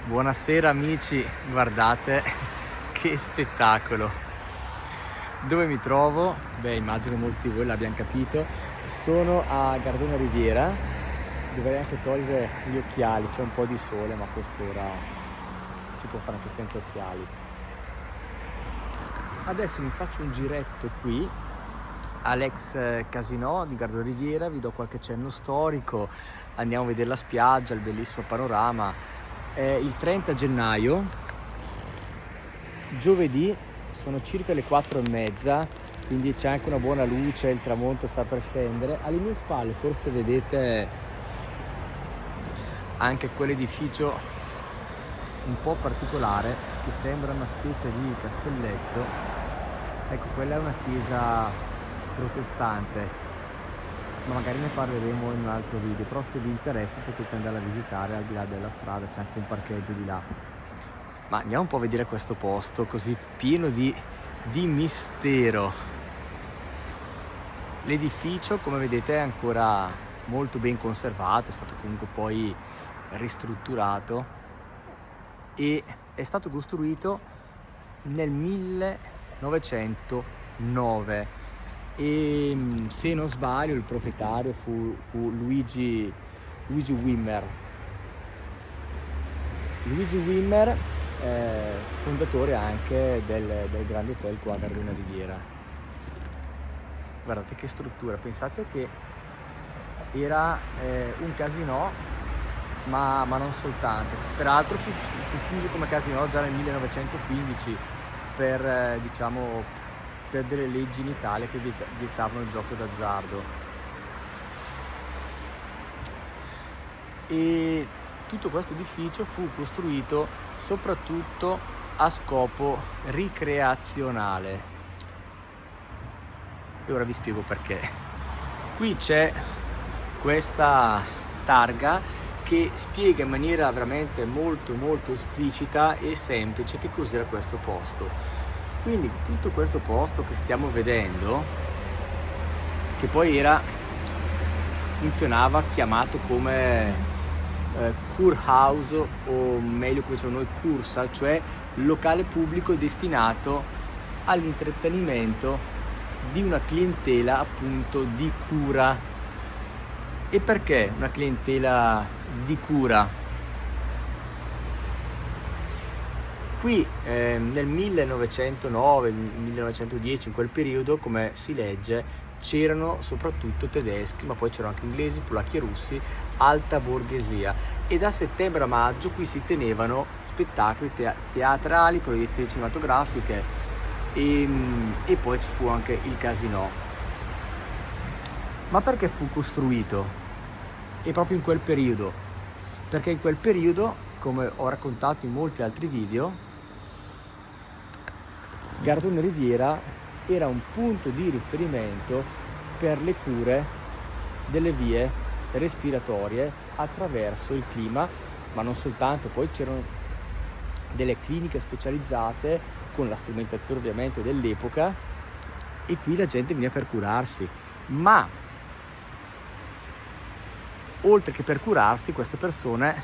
Buonasera amici, guardate che spettacolo. Dove mi trovo? Beh, immagino molti di voi l'abbiano capito. Sono a Gardona Riviera. Dovrei anche togliere gli occhiali, c'è un po' di sole, ma a quest'ora si può fare anche senza occhiali. Adesso mi faccio un giretto qui all'ex Casino di Gardona Riviera, vi do qualche cenno storico, andiamo a vedere la spiaggia, il bellissimo panorama. Il 30 gennaio, giovedì, sono circa le 4:30, quindi c'è anche una buona luce, il tramonto sta per scendere. Alle mie spalle forse vedete anche quell'edificio un po' particolare che sembra una specie di castelletto. Ecco, quella è una chiesa protestante, ma magari ne parleremo in un altro video, però se vi interessa potete andare a visitare al di là della strada, c'è anche un parcheggio di là. Ma andiamo un po' a vedere questo posto così pieno di mistero. L'edificio, come vedete, è ancora molto ben conservato, è stato comunque poi ristrutturato e è stato costruito nel 1909 e se non sbaglio il proprietario fu Luigi Wimmer. Luigi Wimmer, fondatore anche del grande hotel qua a Gardona Riviera. Guardate che struttura, pensate che era un casino, ma non soltanto. Peraltro fu chiuso come casino già nel 1915 per per delle leggi in Italia che vietavano il gioco d'azzardo. E tutto questo edificio fu costruito soprattutto a scopo ricreazionale. E ora vi spiego perché. Qui c'è questa targa che spiega in maniera veramente molto esplicita e semplice che cos'era questo posto. Quindi tutto questo posto che stiamo vedendo, che poi funzionava chiamato come Kurhaus, o meglio come diciamo noi Kursaal, cioè locale pubblico destinato all'intrattenimento di una clientela appunto di cura. E perché una clientela di cura? Qui nel 1909-1910, in quel periodo, come si legge, c'erano soprattutto tedeschi, ma poi c'erano anche inglesi, polacchi e russi, alta borghesia, e da settembre a maggio qui si tenevano spettacoli teatrali, proiezioni cinematografiche e poi ci fu anche il casino. Ma perché fu costruito? E proprio in quel periodo? Perché in quel periodo, come ho raccontato in molti altri video, Gardona Riviera era un punto di riferimento per le cure delle vie respiratorie attraverso il clima, ma non soltanto, poi c'erano delle cliniche specializzate con la strumentazione ovviamente dell'epoca e qui la gente veniva per curarsi, ma oltre che per curarsi queste persone,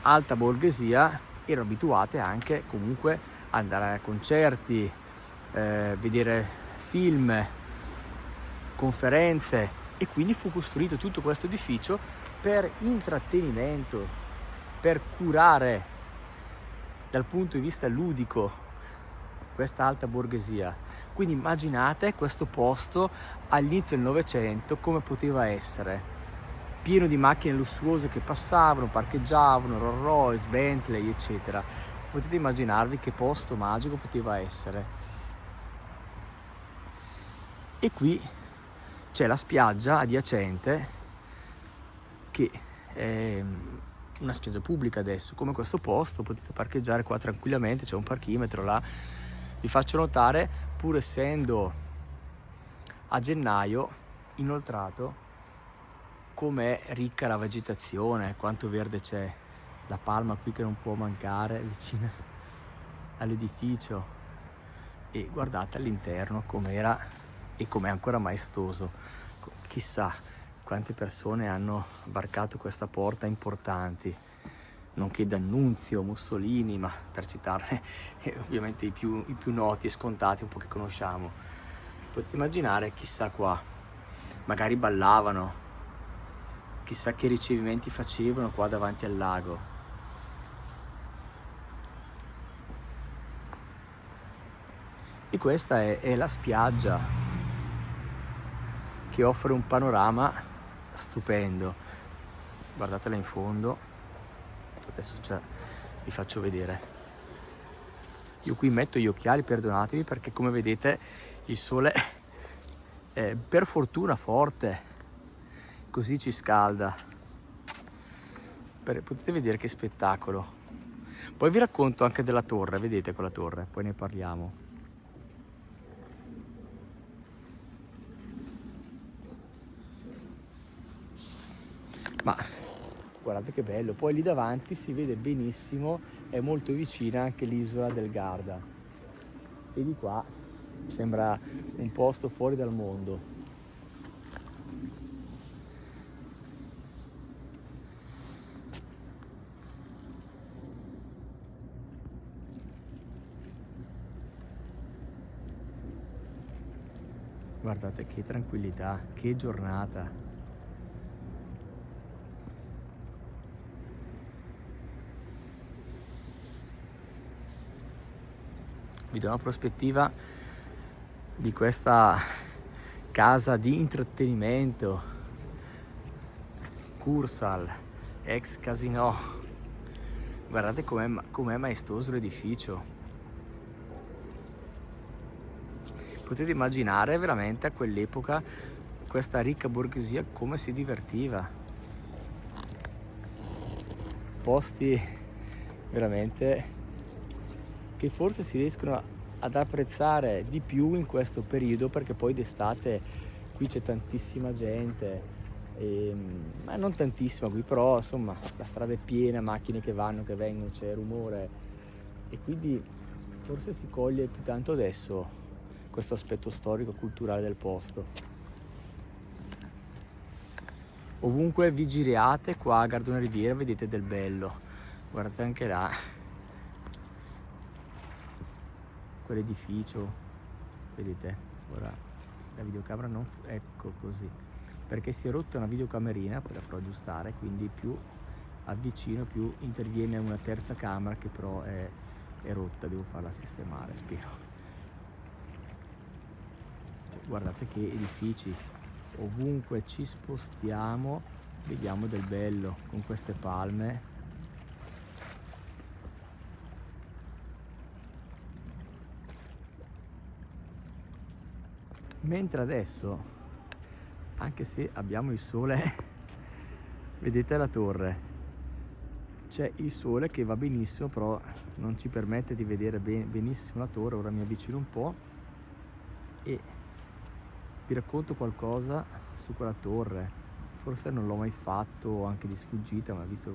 alta borghesia, erano abituate anche comunque ad andare a concerti, vedere film, conferenze, e quindi fu costruito tutto questo edificio per intrattenimento, per curare dal punto di vista ludico questa alta borghesia. Quindi immaginate questo posto all'inizio del Novecento come poteva essere, pieno di macchine lussuose che passavano, parcheggiavano, Rolls Royce, Bentley, eccetera. Potete immaginarvi che posto magico poteva essere. E qui c'è la spiaggia adiacente, che è una spiaggia pubblica adesso, come questo posto, potete parcheggiare qua tranquillamente, c'è un parchimetro là. Vi faccio notare, pur essendo a gennaio, inoltrato, com'è ricca la vegetazione, quanto verde c'è. La palma qui che non può mancare vicino all'edificio, e guardate all'interno com'era e com'è ancora maestoso. Chissà quante persone hanno varcato questa porta importanti. nonché D'Annunzio, Mussolini, ma per citarne ovviamente i più noti e scontati, un po' che conosciamo. Potete immaginare, chissà qua, magari ballavano, chissà che ricevimenti facevano qua davanti al lago. E questa è la spiaggia, che offre un panorama stupendo. Guardatela in fondo. Adesso vi faccio vedere. Io qui metto gli occhiali, perdonatemi, perché come vedete il sole è per fortuna forte, così ci scalda. Potete vedere che spettacolo. Poi vi racconto anche della torre, vedete quella torre, poi ne parliamo. Ma guardate che bello, poi lì davanti si vede benissimo, è molto vicina anche l'isola del Garda, e di qua sembra un posto fuori dal mondo. Guardate che tranquillità, che giornata. Vi do una prospettiva di questa casa di intrattenimento, Cursal, ex casino. Guardate com'è maestoso l'edificio. Potete immaginare veramente a quell'epoca questa ricca borghesia come si divertiva. Posti veramente che forse si riescono ad apprezzare di più in questo periodo, perché poi d'estate qui c'è tantissima gente, ma non tantissima qui, però insomma la strada è piena, macchine che vanno, che vengono, c'è rumore, e quindi forse si coglie più tanto adesso questo aspetto storico-culturale del posto. Ovunque vi giriate qua a Gardone Riviera vedete del bello. Guardate anche là quell'edificio, vedete, ora la videocamera non ecco così, perché si è rotta una videocamerina, poi la farò aggiustare, quindi più avvicino più interviene una terza camera che però è rotta, devo farla sistemare, spero. Cioè, guardate che edifici, ovunque ci spostiamo vediamo del bello con queste palme. Mentre adesso, anche se abbiamo il sole, vedete la torre, c'è il sole che va benissimo, però non ci permette di vedere benissimo la torre. Ora mi avvicino un po' e vi racconto qualcosa su quella torre. Forse non l'ho mai fatto, anche di sfuggita, ma visto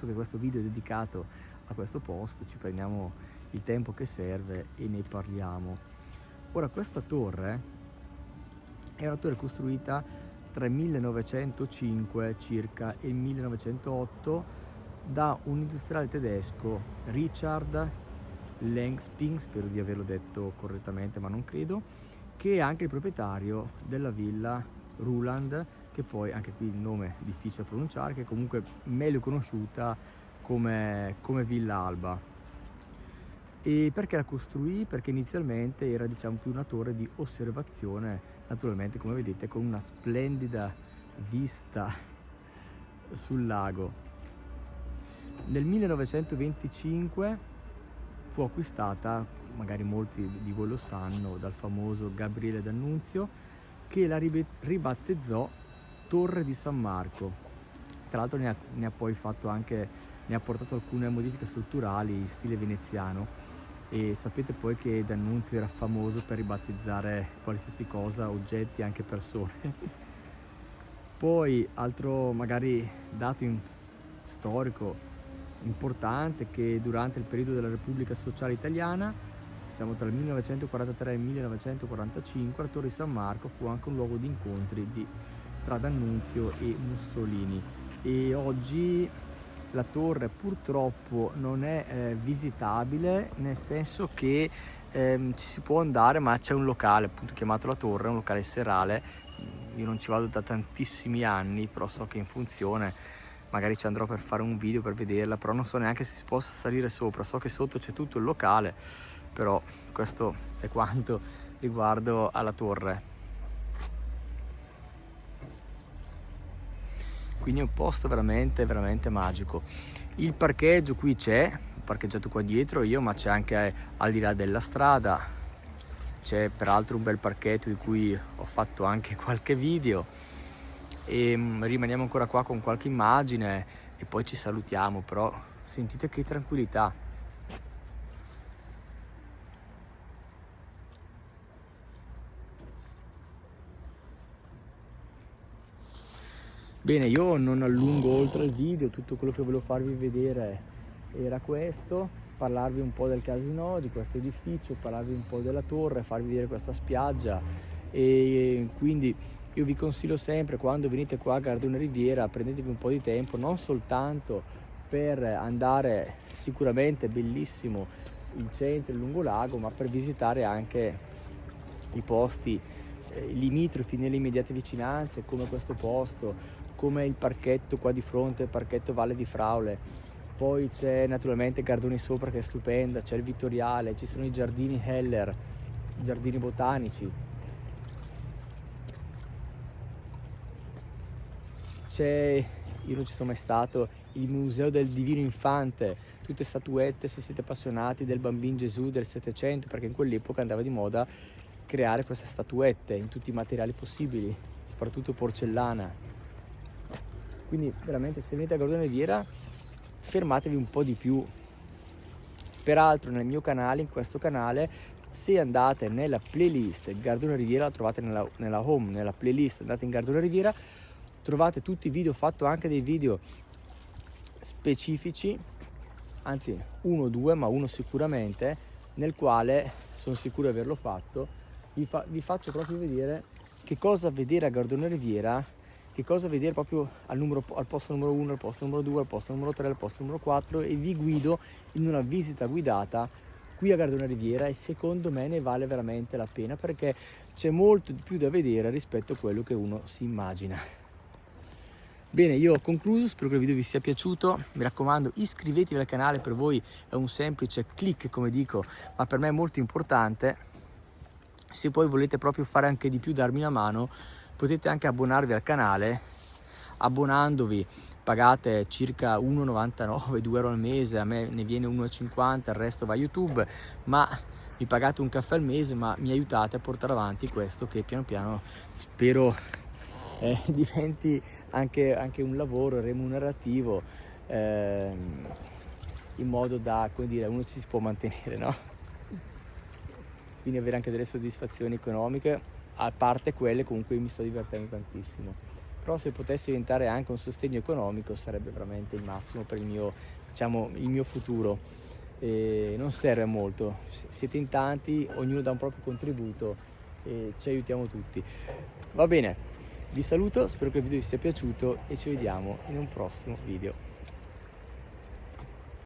che questo video è dedicato a questo posto, ci prendiamo il tempo che serve e ne parliamo. Ora, questa torre è una torre costruita tra il 1905 circa e il 1908 da un industriale tedesco, Richard Lengsping, spero di averlo detto correttamente ma non credo, che è anche il proprietario della villa Ruland, che poi anche qui il nome è difficile da pronunciare, che è comunque meglio conosciuta come Villa Alba. E perché la costruì? Perché inizialmente era, diciamo, più una torre di osservazione, naturalmente, come vedete, con una splendida vista sul lago. Nel 1925 fu acquistata, magari molti di voi lo sanno, dal famoso Gabriele D'Annunzio, che la ribattezzò Torre di San Marco. Tra l'altro ne ha poi fatto anche, ne ha portato alcune modifiche strutturali in stile veneziano. E sapete poi che D'Annunzio era famoso per ribattezzare qualsiasi cosa, oggetti, anche persone. Poi altro magari dato storico importante, che durante il periodo della Repubblica Sociale Italiana, siamo tra il 1943 e il 1945, la Torre di San Marco fu anche un luogo di incontri tra D'Annunzio e Mussolini. E oggi la torre purtroppo non è visitabile, nel senso che ci si può andare, ma c'è un locale appunto chiamato La Torre, un locale serale. Io non ci vado da tantissimi anni, però so che è in funzione, magari ci andrò per fare un video per vederla, però non so neanche se si possa salire sopra. So che sotto c'è tutto il locale, però questo è quanto riguardo alla torre. Quindi è un posto veramente veramente magico. Il parcheggio qui c'è, ho parcheggiato qua dietro io, ma c'è anche al di là della strada. C'è peraltro un bel parchetto di cui ho fatto anche qualche video, e rimaniamo ancora qua con qualche immagine e poi ci salutiamo. Però sentite che tranquillità. Bene, io non allungo oltre il video, tutto quello che volevo farvi vedere era questo, parlarvi un po' del casino, di questo edificio, parlarvi un po' della torre, farvi vedere questa spiaggia. E quindi io vi consiglio sempre, quando venite qua a Gardone Riviera, prendetevi un po' di tempo, non soltanto per andare, sicuramente bellissimo il centro, il lungolago, ma per visitare anche i posti limitrofi nelle immediate vicinanze, come questo posto, come il parchetto qua di fronte, il parchetto Valle di Fraule. Poi c'è naturalmente Gardoni Sopra, che è stupenda, c'è il Vittoriale, ci sono i giardini Heller, i giardini botanici, c'è, io non ci sono mai stato, il Museo del Divino Infante, tutte statuette, se siete appassionati del Bambino Gesù del Settecento, perché in quell'epoca andava di moda creare queste statuette in tutti i materiali possibili, soprattutto porcellana. Quindi veramente, se venite a Gardone Riviera, fermatevi un po' di più. Peraltro nel mio canale, in questo canale, se andate nella playlist Gardone Riviera, la trovate nella home, nella playlist, andate in Gardone Riviera, trovate tutti i video, ho fatto anche dei video specifici, anzi uno o due, ma uno sicuramente, nel quale sono sicuro di averlo fatto. Vi faccio proprio vedere che cosa vedere a Gardone Riviera, che cosa vedere proprio al posto numero 1, al posto numero 2, al posto numero 3, al posto numero 4, e vi guido in una visita guidata qui a Gardone Riviera, e secondo me ne vale veramente la pena, perché c'è molto di più da vedere rispetto a quello che uno si immagina. Bene, io ho concluso, spero che il video vi sia piaciuto, mi raccomando iscrivetevi al canale, per voi è un semplice click, come dico, ma per me è molto importante. Se poi volete proprio fare anche di più, darmi una mano, potete anche abbonarvi al canale. Abbonandovi pagate circa 1,99, 2 euro al mese, a me ne viene 1,50, il resto va a YouTube, ma mi pagate un caffè al mese, ma mi aiutate a portare avanti questo, che piano piano spero diventi anche un lavoro remunerativo, in modo da, come dire, uno ci si può mantenere, no? Quindi avere anche delle soddisfazioni economiche, a parte quelle comunque mi sto divertendo tantissimo. Però se potessi diventare anche un sostegno economico sarebbe veramente il massimo per il mio, diciamo, il mio futuro. E non serve a molto, siete in tanti, ognuno dà un proprio contributo e ci aiutiamo tutti. Va bene, vi saluto, spero che il video vi sia piaciuto e ci vediamo in un prossimo video.